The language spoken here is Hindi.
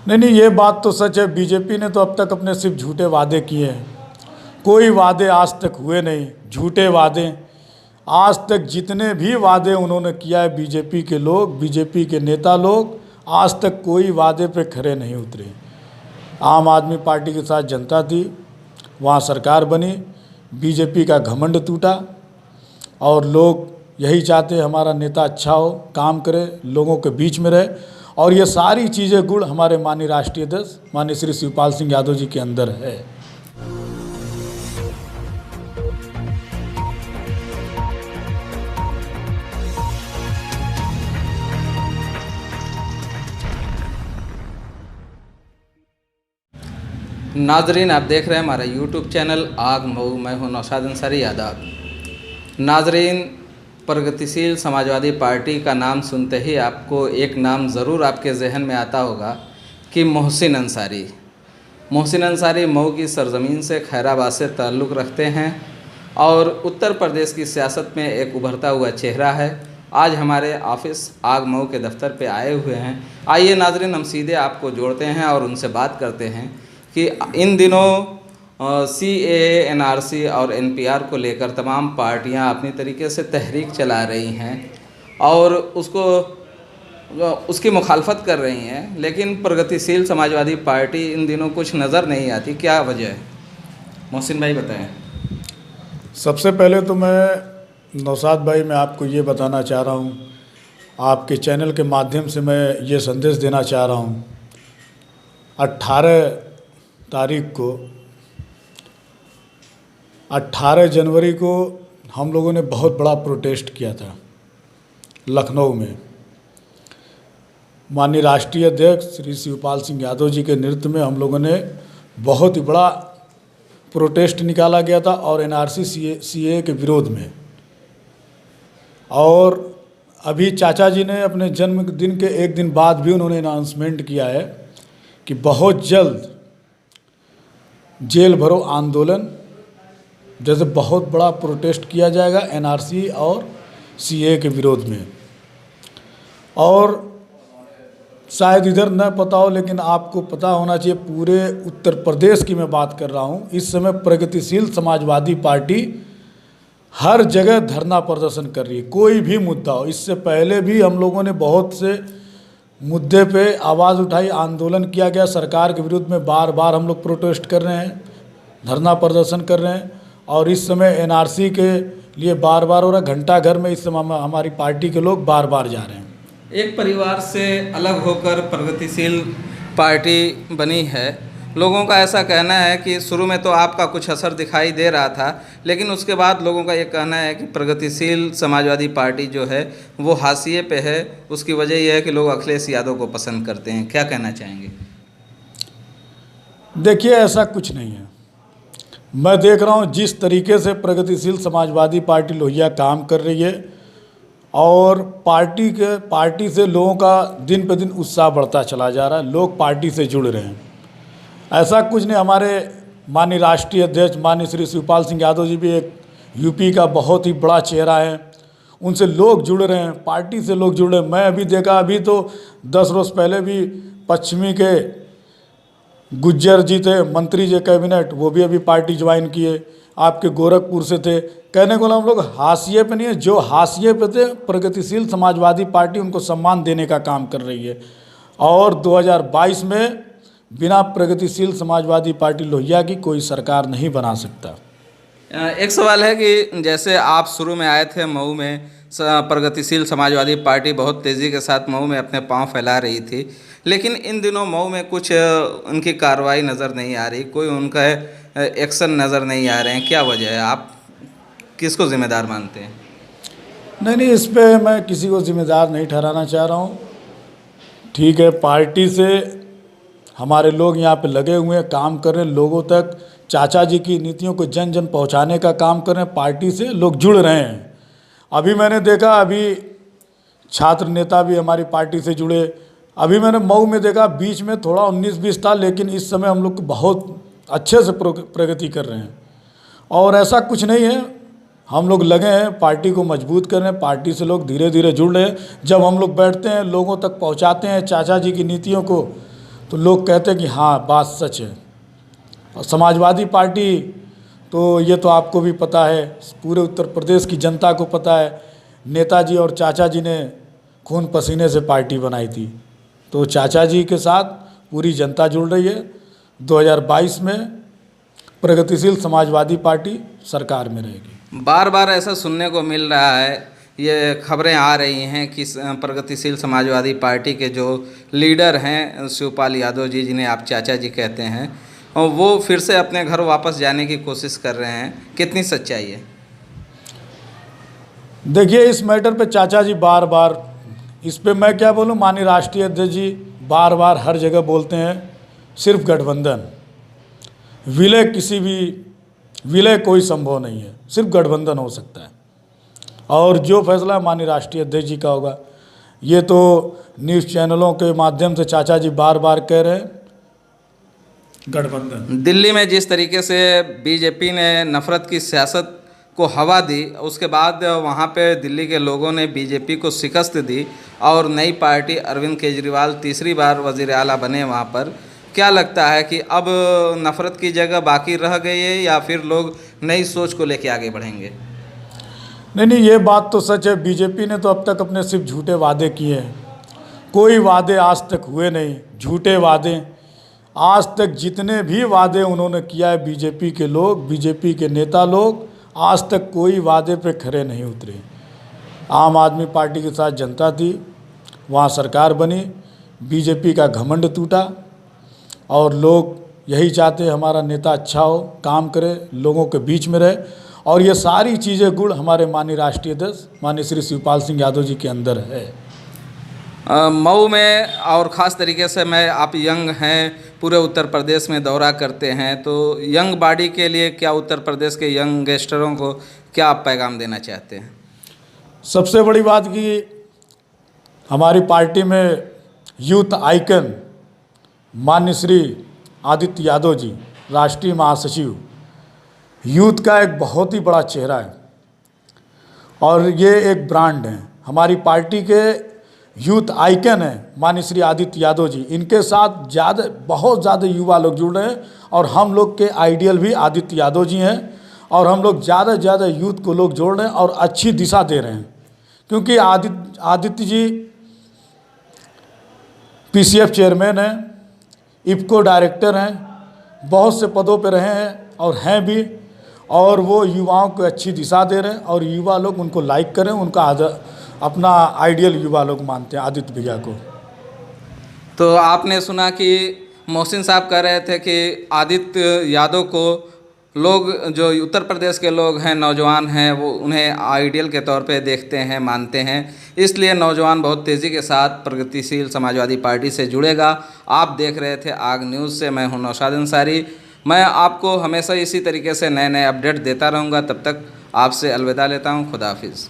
नहीं नहीं, ये बात तो सच है। बीजेपी ने तो अब तक अपने सिर्फ झूठे वादे किए हैं। कोई वादे आज तक हुए नहीं, झूठे वादे। आज तक जितने भी वादे उन्होंने किया है बीजेपी के लोग, बीजेपी के नेता लोग, आज तक कोई वादे पे खरे नहीं उतरे। आम आदमी पार्टी के साथ जनता थी, वहाँ सरकार बनी, बीजेपी का घमंड टूटा और लोग यही चाहते हैं हमारा नेता अच्छा हो, काम करे, लोगों के बीच में रहे। और ये सारी चीज़ें गुण हमारे माननीय राष्ट्रीय अध्यक्ष माननीय श्री शिवपाल सिंह यादव जी के अंदर है। नाजरीन, आप देख रहे हैं हमारा यूट्यूब चैनल आग मऊ। मैं हूं नौशाद अंसारी यादव। नाजरीन, प्रगतिशील समाजवादी पार्टी का नाम सुनते ही आपको एक नाम ज़रूर आपके जहन में आता होगा कि मोहसिन अंसारी। मोहसिन अंसारी मऊ की सरज़मीन से, खैराबाद से ताल्लुक़ रखते हैं और उत्तर प्रदेश की सियासत में एक उभरता हुआ चेहरा है। आज हमारे ऑफिस आग मऊ के दफ्तर पे आए हुए हैं। आइए नाजरीन, हम सीधे आपको जोड़ते हैं और उनसे बात करते हैं कि इन दिनों CAA, NRC और NPR को लेकर तमाम पार्टियां अपनी तरीके से तहरीक चला रही हैं और उसकी मुखालफत कर रही हैं, लेकिन प्रगतिशील समाजवादी पार्टी इन दिनों कुछ नज़र नहीं आती। क्या वजह है? मोहसिन भाई बताएं। सबसे पहले तो मैं नौशाद भाई, मैं आपको ये बताना चाह रहा हूँ, आपके चैनल के माध्यम से मैं ये संदेश देना चाह रहा हूँ। 18 जनवरी को हम लोगों ने बहुत बड़ा प्रोटेस्ट किया था लखनऊ में। माननीय राष्ट्रीय अध्यक्ष श्री शिवपाल सिंह यादव जी के नेतृत्व में हम लोगों ने बहुत ही बड़ा प्रोटेस्ट निकाला गया था और NRC CAA के विरोध में। और अभी चाचा जी ने अपने जन्मदिन के एक दिन बाद भी उन्होंने अनाउंसमेंट किया है कि बहुत जल्द जेल भरो आंदोलन जैसे बहुत बड़ा प्रोटेस्ट किया जाएगा NRC और CAA के विरोध में। और शायद इधर न पता हो, लेकिन आपको पता होना चाहिए, पूरे उत्तर प्रदेश की मैं बात कर रहा हूँ, इस समय प्रगतिशील समाजवादी पार्टी हर जगह धरना प्रदर्शन कर रही है। कोई भी मुद्दा हो, इससे पहले भी हम लोगों ने बहुत से मुद्दे पे आवाज़ उठाई, आंदोलन किया गया सरकार के विरुद्ध में। बार बार हम लोग प्रोटेस्ट कर रहे हैं, धरना प्रदर्शन कर रहे हैं और इस समय NRC के लिए बार बार हो रहा है। घंटा घर में इस समय हमारी पार्टी के लोग बार बार जा रहे हैं। एक परिवार से अलग होकर प्रगतिशील पार्टी बनी है। लोगों का ऐसा कहना है कि शुरू में तो आपका कुछ असर दिखाई दे रहा था, लेकिन उसके बाद लोगों का ये कहना है कि प्रगतिशील समाजवादी पार्टी जो है वो हाशिए पे है। उसकी वजह यह है कि लोग अखिलेश यादव को पसंद करते हैं। क्या कहना चाहेंगे? देखिए, ऐसा कुछ नहीं है। मैं देख रहा हूँ जिस तरीके से प्रगतिशील समाजवादी पार्टी लोहिया काम कर रही है और पार्टी से लोगों का दिन पे दिन उत्साह बढ़ता चला जा रहा है, लोग पार्टी से जुड़ रहे हैं। ऐसा कुछ नहीं। हमारे माननीय राष्ट्रीय अध्यक्ष माननीय श्री शिवपाल सिंह यादव जी भी एक UP का बहुत ही बड़ा चेहरा है, उनसे लोग जुड़ रहे हैं, पार्टी से लोग जुड़ रहे हैं। मैं अभी देखा, अभी तो 10 रोज़ पहले भी पश्चिमी के गुज्जर जी थे मंत्री जी कैबिनेट, वो भी अभी पार्टी ज्वाइन किए। आपके गोरखपुर से थे। कहने को हम लोग हाशिए पे नहीं है, जो हाशिए पे थे प्रगतिशील समाजवादी पार्टी उनको सम्मान देने का काम कर रही है। और 2022 में बिना प्रगतिशील समाजवादी पार्टी लोहिया की कोई सरकार नहीं बना सकता। एक सवाल है कि जैसे आप शुरू में आए थे मऊ में, प्रगतिशील समाजवादी पार्टी बहुत तेज़ी के साथ मऊ में अपने पांव फैला रही थी, लेकिन इन दिनों मऊ में कुछ उनकी कार्रवाई नज़र नहीं आ रही, कोई उनका एक्शन नज़र नहीं आ रहे हैं। क्या वजह है? आप किसको ज़िम्मेदार मानते हैं? नहीं, इस पर मैं किसी को ज़िम्मेदार नहीं ठहराना चाह रहा हूँ। ठीक है, पार्टी से हमारे लोग यहाँ पे लगे हुए हैं, काम कर रहे हैं, लोगों तक चाचा जी की नीतियों को जन जन पहुँचाने का काम कर रहे हैं। पार्टी से लोग जुड़ रहे हैं। अभी मैंने देखा, अभी छात्र नेता भी हमारी पार्टी से जुड़े। अभी मैंने मऊ में देखा, बीच में थोड़ा 19-20 था, लेकिन इस समय हम लोग बहुत अच्छे से प्रगति कर रहे हैं। और ऐसा कुछ नहीं है, हम लोग लगे हैं पार्टी को मजबूत कर रहे हैं। पार्टी से लोग धीरे धीरे जुड़ रहे हैं। जब हम लोग बैठते हैं, लोगों तक पहुंचाते हैं चाचा जी की नीतियों को, तो लोग कहते हैं कि हाँ बात सच है। और समाजवादी पार्टी तो ये तो आपको भी पता है, पूरे उत्तर प्रदेश की जनता को पता है, नेताजी और चाचा जी ने खून पसीने से पार्टी बनाई थी। तो चाचा जी के साथ पूरी जनता जुड़ रही है। 2022 में प्रगतिशील समाजवादी पार्टी सरकार में रहेगी। बार बार ऐसा सुनने को मिल रहा है, ये खबरें आ रही हैं कि प्रगतिशील समाजवादी पार्टी के जो लीडर हैं शिवपाल यादव जी, जिन्हें आप चाचा जी कहते हैं, और वो फिर से अपने घर वापस जाने की कोशिश कर रहे हैं। कितनी सच्चाई है? देखिए, इस मैटर पे चाचा जी बार बार, इस पे मैं क्या बोलूं, माननीय राष्ट्रीय अध्यक्ष जी बार बार हर जगह बोलते हैं सिर्फ गठबंधन, विलय कोई संभव नहीं है, सिर्फ गठबंधन हो सकता है। और जो फैसला माननीय राष्ट्रीय अध्यक्ष जी का होगा, ये तो न्यूज़ चैनलों के माध्यम से चाचा जी बार बार कह रहे हैं गठबंधन। दिल्ली में जिस तरीके से बीजेपी ने नफरत की सियासत को हवा दी, उसके बाद वहाँ पे दिल्ली के लोगों ने बीजेपी को शिकस्त दी और नई पार्टी अरविंद केजरीवाल तीसरी बार वज़ीर आला बने वहाँ पर। क्या लगता है कि अब नफरत की जगह बाकी रह गई है या फिर लोग नई सोच को लेके आगे बढ़ेंगे? नहीं, ये बात तो सच है। बीजेपी ने तो अब तक अपने सिर्फ झूठे वादे किए हैं, कोई वादे आज तक हुए नहीं, झूठे वादे। आज तक जितने भी वादे उन्होंने किया है बीजेपी के लोग, बीजेपी के नेता लोग, आज तक कोई वादे पे खरे नहीं उतरे। आम आदमी पार्टी के साथ जनता थी, वहाँ सरकार बनी, बीजेपी का घमंड टूटा और लोग यही चाहते हैं हमारा नेता अच्छा हो, काम करे, लोगों के बीच में रहे। और ये सारी चीज़ें गुण हमारे माननीय राष्ट्रीय अध्यक्ष माननीय श्री शिवपाल सिंह यादव जी के अंदर है। मऊ में और ख़ास तरीके से आप यंग हैं, पूरे उत्तर प्रदेश में दौरा करते हैं, तो यंग बॉडी के लिए क्या उत्तर प्रदेश के यंगस्टरों को क्या आप पैगाम देना चाहते हैं? सबसे बड़ी बात कि हमारी पार्टी में यूथ आइकन माननीय श्री आदित्य यादव जी, राष्ट्रीय महासचिव, यूथ का एक बहुत ही बड़ा चेहरा है और ये एक ब्रांड है। हमारी पार्टी के यूथ आइकन है माननीय श्री आदित्य यादव जी, इनके साथ बहुत ज़्यादा युवा लोग जुड़ रहे हैं और हम लोग के आइडियल भी आदित्य यादव जी हैं और हम लोग ज़्यादा से ज़्यादा यूथ को लोग जोड़ रहे हैं और अच्छी दिशा दे रहे हैं। क्योंकि आदित्य जी पीसीएफ चेयरमैन हैं, इफ्को डायरेक्टर हैं, बहुत से पदों पर रहे हैं और हैं भी, और वो युवाओं को अच्छी दिशा दे रहे हैं और युवा लोग उनको लाइक करें, उनका अपना आइडियल युवा लोग मानते हैं आदित्य भैया को। तो आपने सुना कि मोहसिन साहब कह रहे थे कि आदित्य यादव को लोग, जो उत्तर प्रदेश के लोग हैं, नौजवान हैं, वो उन्हें आइडियल के तौर पे देखते हैं, मानते हैं, इसलिए नौजवान बहुत तेज़ी के साथ प्रगतिशील समाजवादी पार्टी से जुड़ेगा। आप देख रहे थे आग न्यूज़ से, मैं हूं नौशाद अंसारी। मैं आपको हमेशा इसी तरीके से नए नए अपडेट देता रहूँगा। तब तक आपसे अलविदा लेता हूँ। खुदा हाफिज़।